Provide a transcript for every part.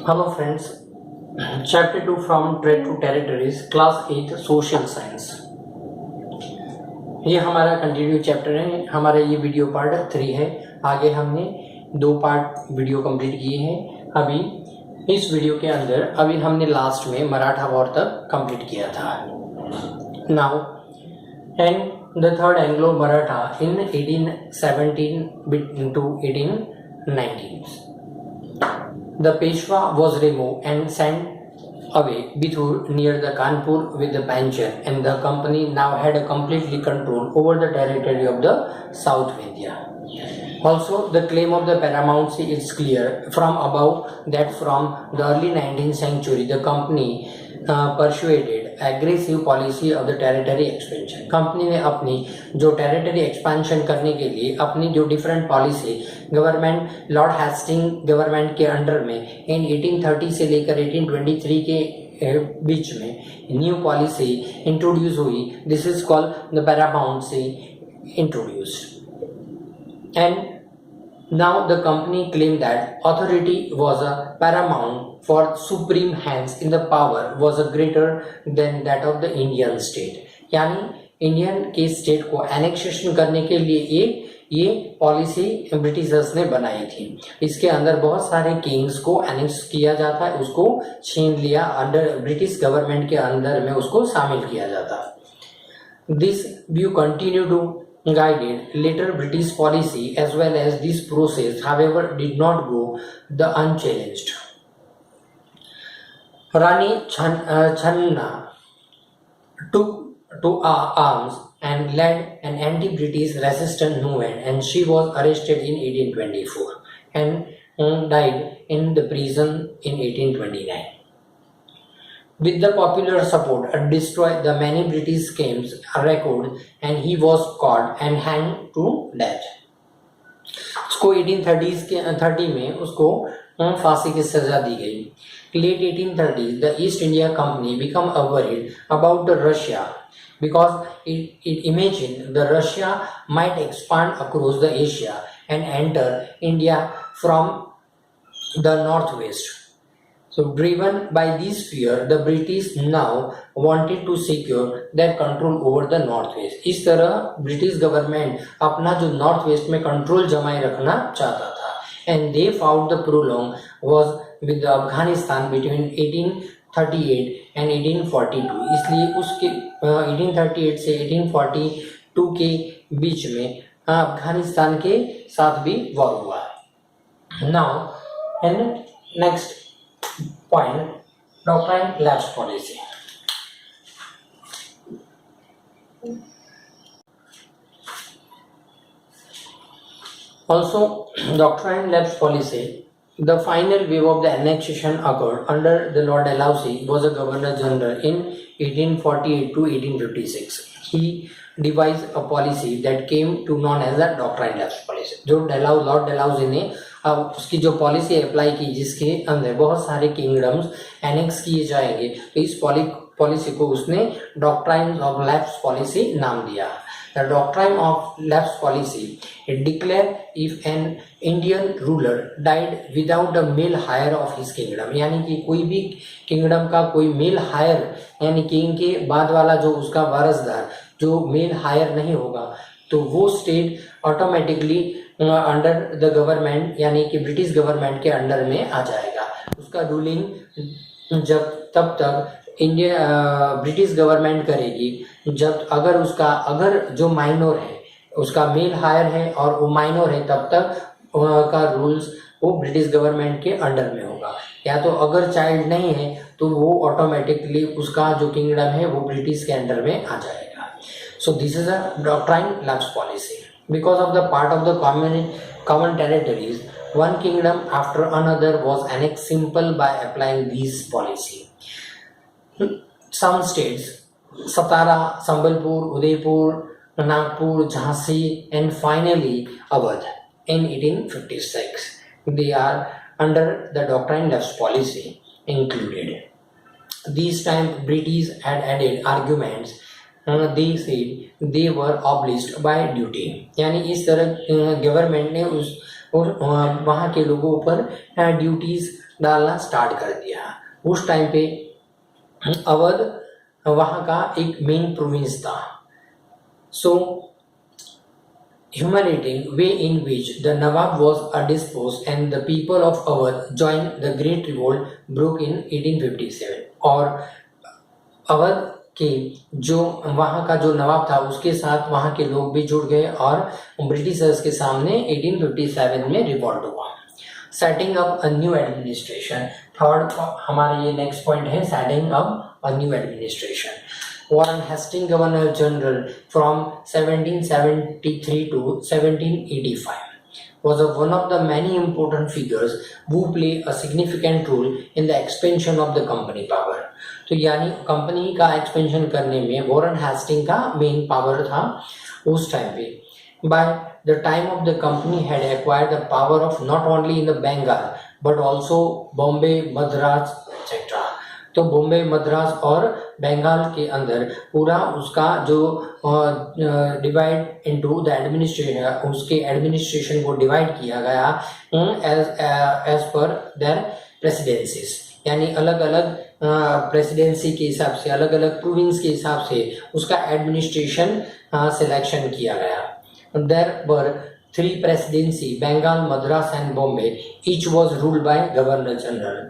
Hello friends, Chapter 2 from Trade to Territories, Class 8 Social Science। ये हमारा continue chapter है। हमारा ये वीडियो पार्ट 3 है। आगे हमने 2 पार्ट वीडियो कंप्लीट किए हैं। अभी इस वीडियो के अंदर अभी हमने लास्ट में मराठा वॉर तक कंप्लीट किया था। Now and the third Anglo Maratha in 1817 to 1819। The Peshwa was removed and sent away Bithur near the Kanpur with the pension, and the company now had a completely control over the territory of the South India. Also, the claim of the paramountcy is clear from above that from the early 19th century, the company pursued aggressive policy of the territory expansion. Company ने अपनी जो territory expansion करने के लिए अपनी जो different policy government Lord Hastings government के under में इन 1830 से लेकर 1823 के बीच में न्यू पॉलिसी इंट्रोड्यूस हुई। This is called the paramountcy introduced and now the company claimed that authority was a paramount for supreme hands in the power was a greater than that of the Indian state। यानी Indian के state को annexation करने के लिए ये policy Britishers ने बनाई थी। इसके अंदर बहुत सारे किंग्स को एनेक्स किया जाता है, उसको छीन लिया, अंडर ब्रिटिश गवर्नमेंट के अंदर में उसको शामिल किया जाता। This view continue to guided later British policy as well as this process, however, did not go the unchallenged. Rani Channa took to arms and led an anti-British resistance movement, and she was arrested in 1824 and died in the prison in 1829. With the popular support, destroyed the many British schemes record, and he was caught and hanged to death. उसको 1830 में उसको फांसी की सजा दी गई। Late 1830s, the East India Company became worried about the Russia because it imagined the Russia might expand across the Asia and enter India from the northwest. So driven by this fear, the British now wanted to secure their control over the northwest। इस तरह British government अपना जो north west में control जमाए रखना चाहता था। And they fought the prolong was with the Afghanistan between 1838 and 1842। इसलिए उसके 1838 से 1842 के बीच में अफगानिस्तान के साथ भी वॉर हुआ। Now and next point, doctrine lapse policy। Also, doctrine lapse policy, the final wave of the annexation occurred under the Lord Dalhousie was a Governor General in 1848 to 1856। He devised a policy that came to known as the doctrine lapse policy। जो Lord Dalhousie ने अब उसकी जो policy apply की जिसके अंदर बहुत सारे किंगडम्स एनेक्स किए जाएंगे, तो इस पॉलिसी को उसने डॉक्ट्राइन ऑफ लैप्स पॉलिसी नाम दिया। The doctrine of lapse policy it declared if an Indian ruler died without a male heir of his kingdom, यानी कि कोई भी किंगडम का कोई मेल हायर यानी किंग के बाद वाला जो उसका वारसदार जो मेल हायर नहीं होगा, तो वो state automatically under the government यानी कि ब्रिटिश गवर्नमेंट के अंडर में आ जाएगा। उसका रूलिंग जब तब तक इंडिया ब्रिटिश गवर्नमेंट करेगी जब अगर जो माइनर है उसका मेल हायर है और वो माइनर है तब तक का रूल्स वो ब्रिटिश गवर्नमेंट के अंडर में होगा। या तो अगर चाइल्ड नहीं है तो वो ऑटोमेटिकली उसका जो किंगडम है वो ब्रिटिश के अंडर में आ जाएगा। So this is a doctrine lapse policy. Because of the part of the common territories one kingdom after another was annexed simple by applying this policy। Some states, Satara, Sambalpur, Udaipur, Nagpur, Jhansi, and finally Awadh in 1856, they are under the doctrine lapse policy included। This time British had added arguments। They said they were obliged by duty, यानी इस तरह government ने उस और वहाँ के लोगों पर ड्यूटीज डालना स्टार्ट कर दिया। उस टाइम पे अवध वहाँ का एक मेन प्रोविंस था। सो humiliating way in which the Nawab was disposed and the people of Awadh joined the Great Revolt broke in 1857। और अवध के जो वहाँ का जो नवाब था उसके साथ वहाँ के लोग भी जुड़ गए और ब्रिटिशर्स के सामने 1857 में रिवॉल्ट हुआ। Setting up a new administration, third हमारा ये नेक्स्ट पॉइंट है, setting up a new administration. Warren Hastings, Governor General from 1773 to 1785, was one of the many important figures who play a significant role in the expansion of the company power। तो यानी company का expansion करने में Warren Hasting का main power था उस time पे। By the time of the company had acquired the power of not only in the Bengal but also Bombay, Madras, etc। तो बॉम्बे, मद्रास और बंगाल के अंदर पूरा उसका जो डिवाइड इनटू द एडमिनिस्ट्रेशन, उसके एडमिनिस्ट्रेशन को डिवाइड किया गया एज पर देयर प्रेसिडेंसीज, यानी अलग अलग प्रेसिडेंसी के हिसाब से, अलग अलग प्रोविंस के हिसाब से उसका एडमिनिस्ट्रेशन सिलेक्शन किया गया। There were 3 presidency, Bengal, Madras and Bombay, each was ruled by Governor General।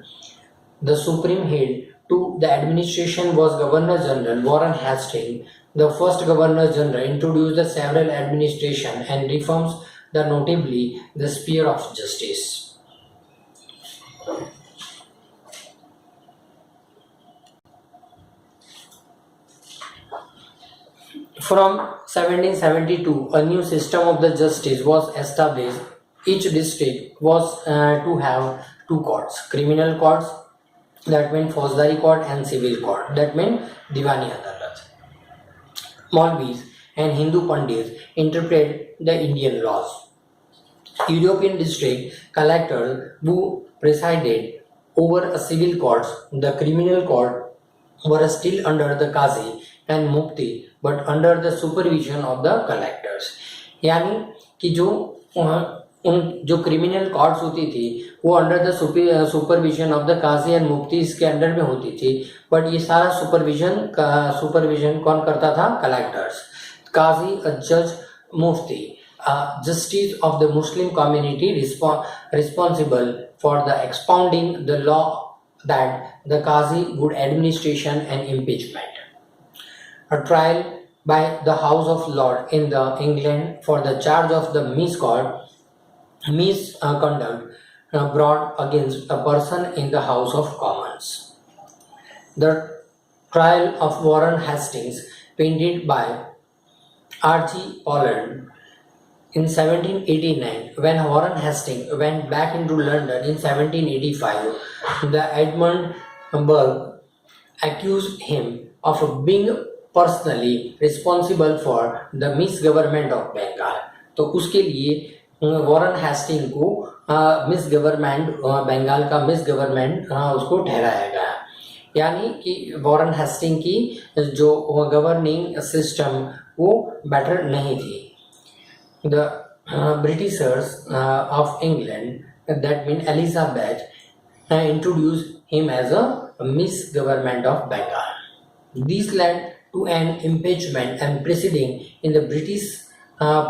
The supreme head to the administration was Governor General Warren Hastings। The first Governor General introduced the several administration and reforms, the notably the sphere of justice। From 1772, a new system of the justice was established। Each district was to have 2 courts, criminal courts, that meant Fauzdari court, and civil court, that meant Diwani Adalat। Maulvis and Hindu Pandits interpret the Indian laws। European district collectors who presided over a civil courts, the criminal court, were still under the Qazi and Mufti but under the supervision of the collectors। यानी कि जो उन जो criminal courts होती थी वो under the supervision of the qazi and mufti के under में होती थी, बट ये सारा सुपरविजन कौन करता था? कलेक्टर्स। काजी अ जज, mufti justice of the Muslim community responsible for the expounding the law that the qazi would administration and impeachment. A trial by the House of Lord in the England for the charge of the misconduct brought against a person in the House of Commons। The trial of Warren Hastings, painted by R.G. Poland in 1789, when Warren Hastings went back into London in 1785, the Edmund Burke accused him of being personally responsible for the misgovernment of Bengal। तो उसके लिए Warren Hasting को miss government, Bengal का miss government उसको ठहराया गया। यानी कि वॉरेन हेस्टिंग की जो गवर्निंग सिस्टम वो बेटर नहीं थी। The britishers of England, that mean Elizabeth, introduce him as a miss government of Bengal. This led to an impeachment and proceeding in the british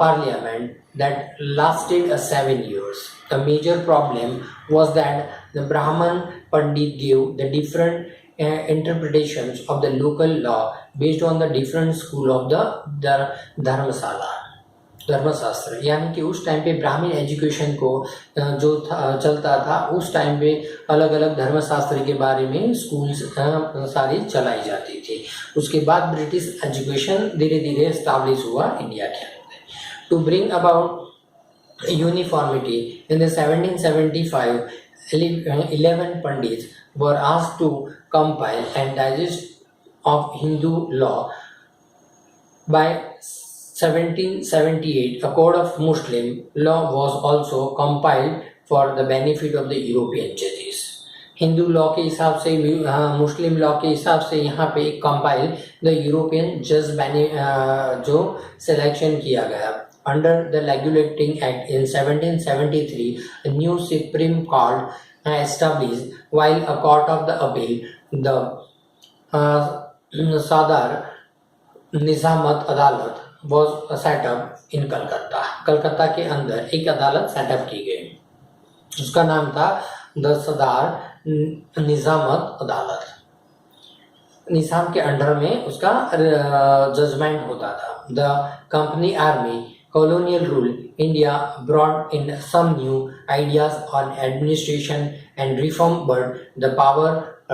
parliament that lasted 7 years। The major problem was that the Brahman Pandit gave the different interpretations of the local law based on the different school of the धर्मशास्त्र। यानी कि उस time पे ब्राह्मण education को जो चलता था, उस टाइम पे अलग अलग धर्मशास्त्र के बारे में स्कूल्स सारी चलाई जाती थी। उसके बाद ब्रिटिश एजुकेशन धीरे धीरे एस्टैब्लिश हुआ इंडिया के अंदर। To bring about uniformity in the 1775, 11 Pandits were asked to compile and digest of Hindu law। By 1778, a code of Muslim law was also compiled for the benefit of the European judges। Hindu law के हिसाब से, मुस्लिम law के हिसाब से यहाँ पे compile the European जज जो सिलेक्शन किया गया under the Regulating Act in 1773, a new Supreme Court established, while a Court of the Appeal, the Sadar निजामत अदालत was set up in Calcutta. Calcutta के अंदर एक अदालत सेटअप की गई, उसका नाम था द सदार निजामत अदालत। निजाम के अंडर में उसका जजमेंट होता था। The company army colonial rule India brought in some new ideas on administration and reform, but the power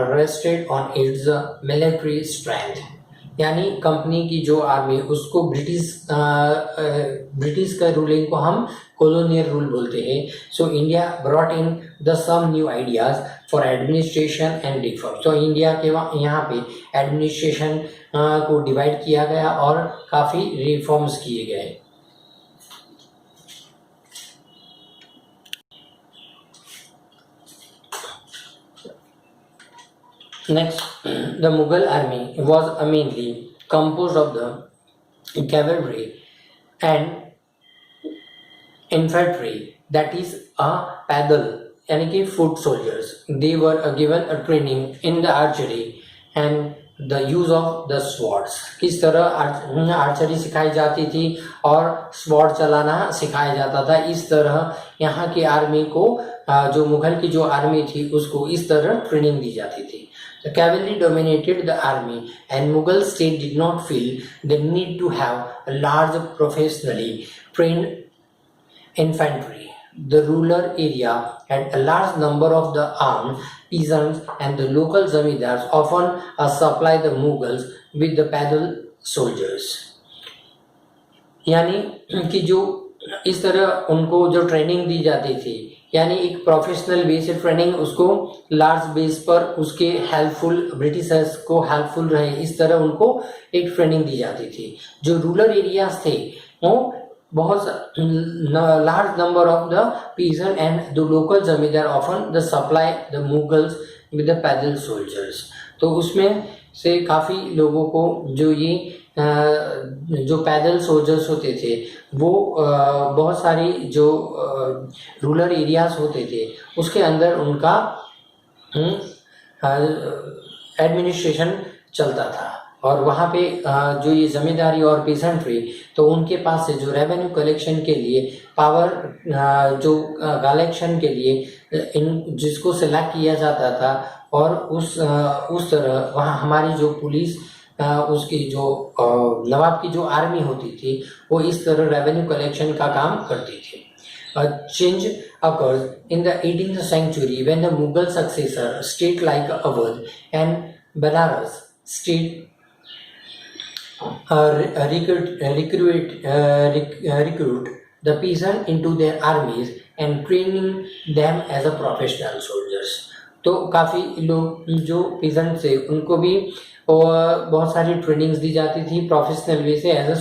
rested on its military strength। यानी कंपनी की जो आर्मी, उसको ब्रिटिश का रूलिंग को हम कॉलोनियल रूल बोलते हैं। So India brought in the some new ideas for administration and reform. तो इंडिया के यहाँ पे एडमिनिस्ट्रेशन को डिवाइड किया गया और काफ़ी रिफॉर्म्स किए गए। Next, the Mughal army was mainly composed of the cavalry and infantry, that is a पैदल यानी कि foot soldiers. They were given a training in the archery and the use of the swords। किस तरह archery सिखाई जाती थी और sword चलाना सिखाया जाता था। इस तरह यहाँ की आर्मी को, जो मुगल की जो आर्मी थी, उसको इस तरह ट्रेनिंग दी जाती थी। The cavalry dominated the army, and Mughal state did not feel the need to have a large professionally trained infantry. The rural area had a large number of the armed peasants, and the local zamindars often supplied the Mughals with the pedal soldiers। यानी कि जो इस तरह उनको जो training दी जाती थी, यानी एक प्रोफेशनल बेस से ट्रेनिंग, उसको लार्ज बेस पर उसके हेल्पफुल, ब्रिटिशर्स को हेल्पफुल रहे, इस तरह उनको एक ट्रेनिंग दी जाती थी। जो रूरल एरियाज थे, वो बहुत large number of the pigeon and the local zamindar often the supply the Mughals with the paidal soldiers. तो उसमें से काफ़ी लोगों को जो पैदल सोल्जर्स होते थे, वो बहुत सारी जो रूरल एरियाज होते थे, उसके अंदर उनका एडमिनिस्ट्रेशन चलता था। और वहाँ पे जो ये जमींदारी और पेसेंट्री, तो उनके पास से जो रेवेन्यू कलेक्शन के लिए पावर, जो कलेक्शन के लिए जिसको सिलेक्ट किया जाता था, और उस तरह वहाँ हमारी जो पुलिस, उसकी जो नवाब की जो आर्मी होती थी, वो इस तरह रेवेन्यू कलेक्शन का काम करती थी। A change occurs in the 18th century when the Mughal successor state like Awadh and Benares state recruit the peasant into their armies and training them as a professional soldiers। तो काफ़ी लोग जो peasant थे, उनको भी बहुत सारी trainings दी जाती थी, प्रोफेशनल वे से एज अ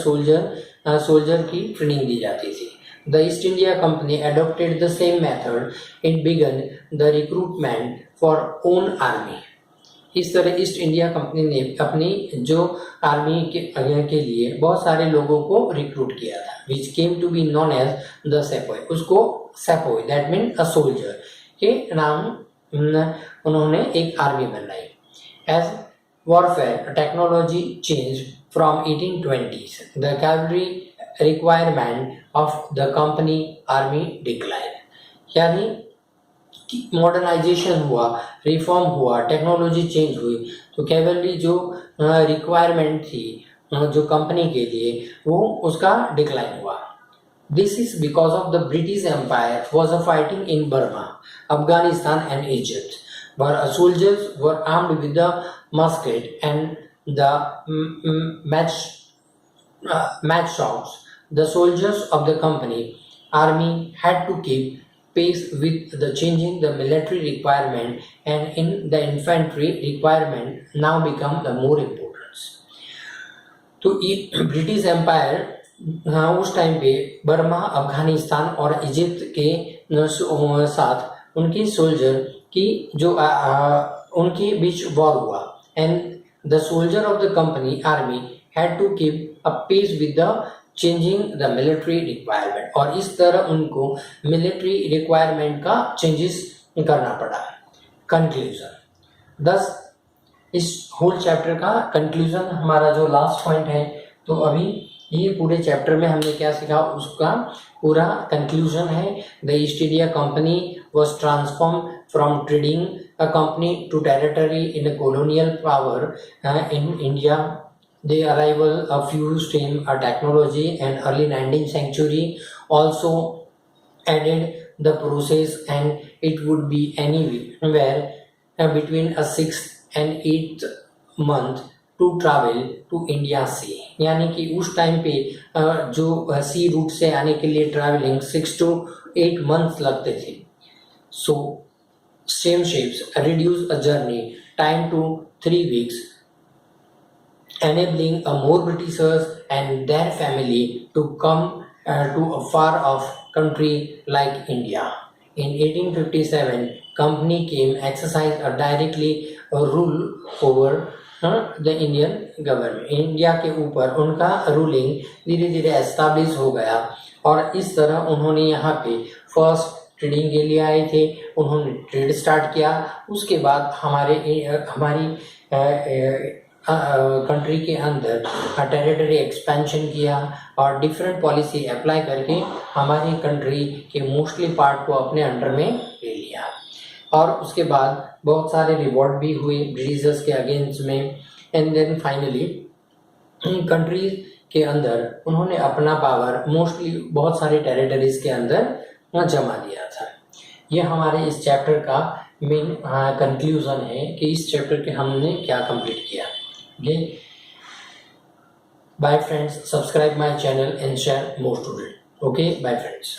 सोल्जर की ट्रेनिंग दी जाती थी। The east India company adopted the same method। It began the recruitment for own army। इस तरह ईस्ट इंडिया कंपनी ने अपनी जो आर्मी के लिए बहुत सारे लोगों को रिक्रूट किया था, which came to be known as the sepoy. उसको sepoy, that mean a soldier के नाम उन्होंने एक आर्मी बनाई। As warfare technology changed from 1820s, the cavalry requirement of the company army declined। यानी कि मॉडर्नाइजेशन हुआ, रिफॉर्म हुआ, टेक्नोलॉजी चेंज हुई, तो कैवलरी जो रिक्वायरमेंट थी जो कंपनी के लिए, वो उसका डिक्लाइन हुआ। This is because of the British empire was fighting in Burma, Afghanistan and Egypt, where soldiers were armed with the musket and the matchlocks. The soldiers of the company army had to keep pace with the changing the military requirement, and in the infantry requirement now become the more importance। तो British empire उस time पे Burma, Afghanistan और Egypt के साथ उनकी soldier की जो उनके बीच वॉर हुआ, and the soldier of the company army had to keep a pace with the changing the military requirement, और इस तरह उनको मिलिट्री रिक्वायरमेंट का चेंजेस करना पड़ा। कंक्लूजन, दस इस होल चैप्टर का कंक्लूजन हमारा जो लास्ट पॉइंट है, तो अभी ये पूरे चैप्टर में हमने क्या सीखा उसका पूरा कंक्लूजन है। The east India company was transformed from trading a company to territory in a colonial power in India. The arrival of fuel steam technology and early 19th century also added the process, and it would be anywhere between a 6th and 8th month to travel to India sea, यानी कि उस time पे जो सी root से आने के लिए travelling 6 to 8 months लगते थे। So same ships reduce a journey time to 3 weeks, enabling a more Britishers and their family to come to a far off country like India. In 1857, company came exercise a directly rule over the Indian government, India के ऊपर उनका ruling धीरे धीरे establish हो गया, और इस तरह उन्होंने यहाँ पे फर्स्ट ट्रेडिंग के लिए आए थे, उन्होंने ट्रेड स्टार्ट किया। उसके बाद हमारी कंट्री के अंदर टेरिटरी एक्सपेंशन किया और डिफरेंट पॉलिसी अप्लाई करके हमारी कंट्री के मोस्टली पार्ट को अपने अंडर में ले लिया। और उसके बाद बहुत सारे रिवॉल्ट भी हुए ब्रिटिशर्स के अगेंस्ट में, एंड देन फाइनली कंट्रीज के अंदर उन्होंने अपना पावर मोस्टली बहुत सारे टेरिटरीज के अंदर जमा दिया था। ये हमारे इस चैप्टर का मेन कंक्लूजन है कि इस चैप्टर के हमने क्या कंप्लीट किया। Okay, bye friends, subscribe my channel and share more student. Okay, bye friends.